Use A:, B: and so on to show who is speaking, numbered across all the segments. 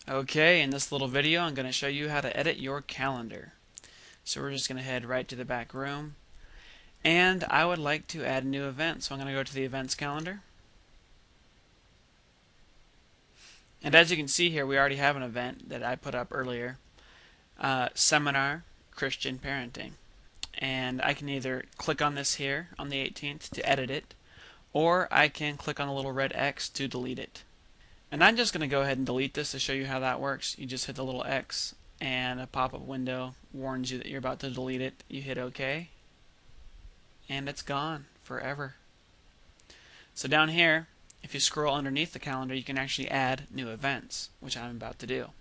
A: Okay, in this little video I'm going to show you how to edit your calendar. So we're just going to head right to the back room, and I would like to add a new event, so I'm going to go to the events calendar. And as you can see here, we already have an event that I put up earlier, Seminar Christian Parenting. And I can either click on this here on the 18th to edit it, or I can click on the little red X to delete it. And I'm just going to go ahead and delete this to show you how that works. You just hit the little X and a pop-up window warns you that you're about to delete it. You hit OK and it's gone forever. So down here, if you scroll underneath the calendar, you can actually add new events, which I'm about to do.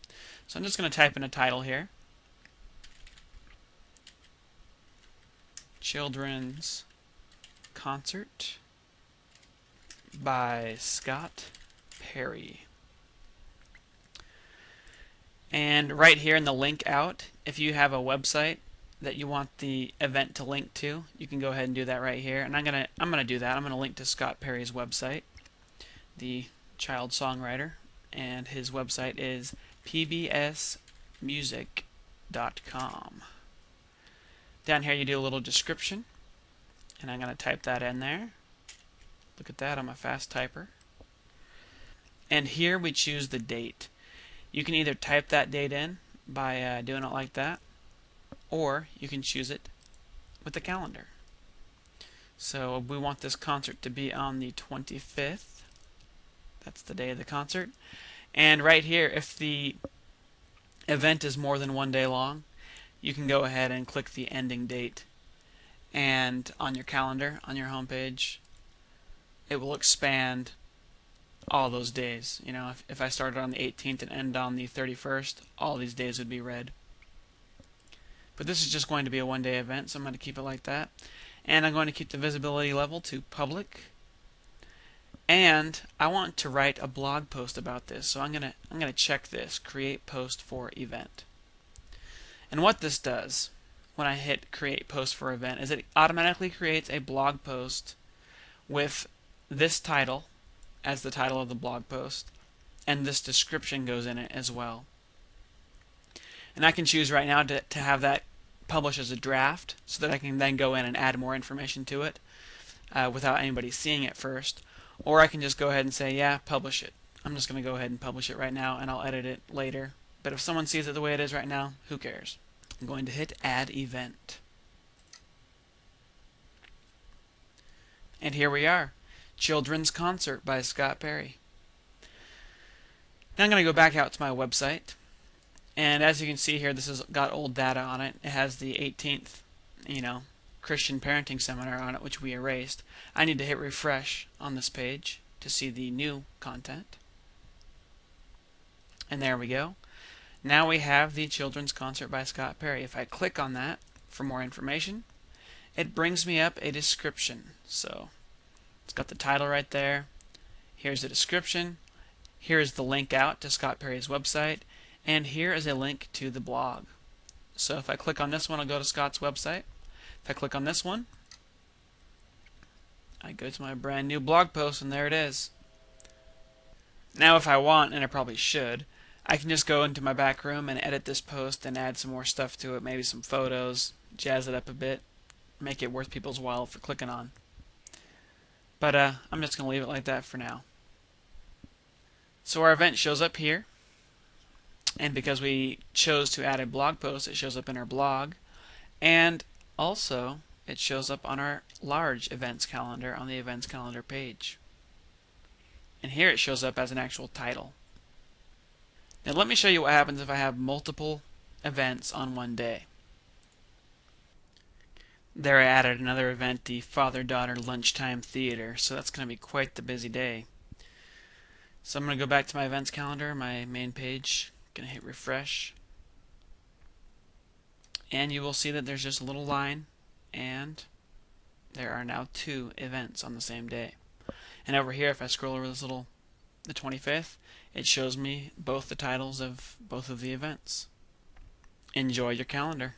A: So I'm just going to type in a title here. Children's Concert by Scott Perry. And right here in the link out, if you have a website that you want the event to link to, you can go ahead and do that right here. And I'm gonna do that. I'm gonna link to Scott Perry's website, the child songwriter, and his website is pbsmusic.com. Down here you do a little description, and I'm gonna type that in there. Look at that, I'm a fast typer. And here we choose the date. You can either type that date in by doing it like that, or you can choose it with the calendar. So we want this concert to be on the 25th. That's the day of the concert. And right here, if the event is more than one day long, you can go ahead and click the ending date. And on your calendar, on your home page, it will expand all those days. You know, if I started on the 18th and end on the 31st, all these days would be red. But this is just going to be a one-day event, so I'm going to keep it like that. And I'm going to keep the visibility level to public. And I want to write a blog post about this, so I'm gonna check this, create post for event. And what this does when I hit create post for event is it automatically creates a blog post with this title as the title of the blog post, and this description goes in it as well. And I can choose right now to have that publish as a draft so that I can then go in and add more information to it without anybody seeing it first. Or I can just go ahead and say, yeah, publish it. I'm just going to go ahead and publish it right now, and I'll edit it later. But if someone sees it the way it is right now, who cares? I'm going to hit add event. And here we are. Children's Concert by Scott Perry. Now I'm going to go back out to my website, and as you can see here, this has got old data on it. It has the 18th, Christian Parenting Seminar on it, which we erased. I need to hit refresh on this page to see the new content. And there we go. Now we have the Children's Concert by Scott Perry. If I click on that for more information, it brings me up a description. So it's got the title right there. Here's the description. Here's the link out to Scott Perry's website. And here is a link to the blog. So if I click on this one, I'll go to Scott's website. If I click on this one, I go to my brand new blog post, and there it is. Now if I want, and I probably should, I can just go into my back room and edit this post and add some more stuff to it, maybe some photos, jazz it up a bit, make it worth people's while for clicking on. But I'm just going to leave it like that for now. So our event shows up here, and because we chose to add a blog post, it shows up in our blog, and also it shows up on our large events calendar on the events calendar page. And here it shows up as an actual title. Now let me show you what happens if I have multiple events on one day. There I added another event, the father-daughter lunchtime theater, so that's going to be quite the busy day. So I'm going to go back to my events calendar, my main page, going to hit refresh, and you will see that there's just a little line, and there are now 2 events on the same day. And over here, if I scroll over this the 25th, it shows me both the titles of both of the events. Enjoy your calendar.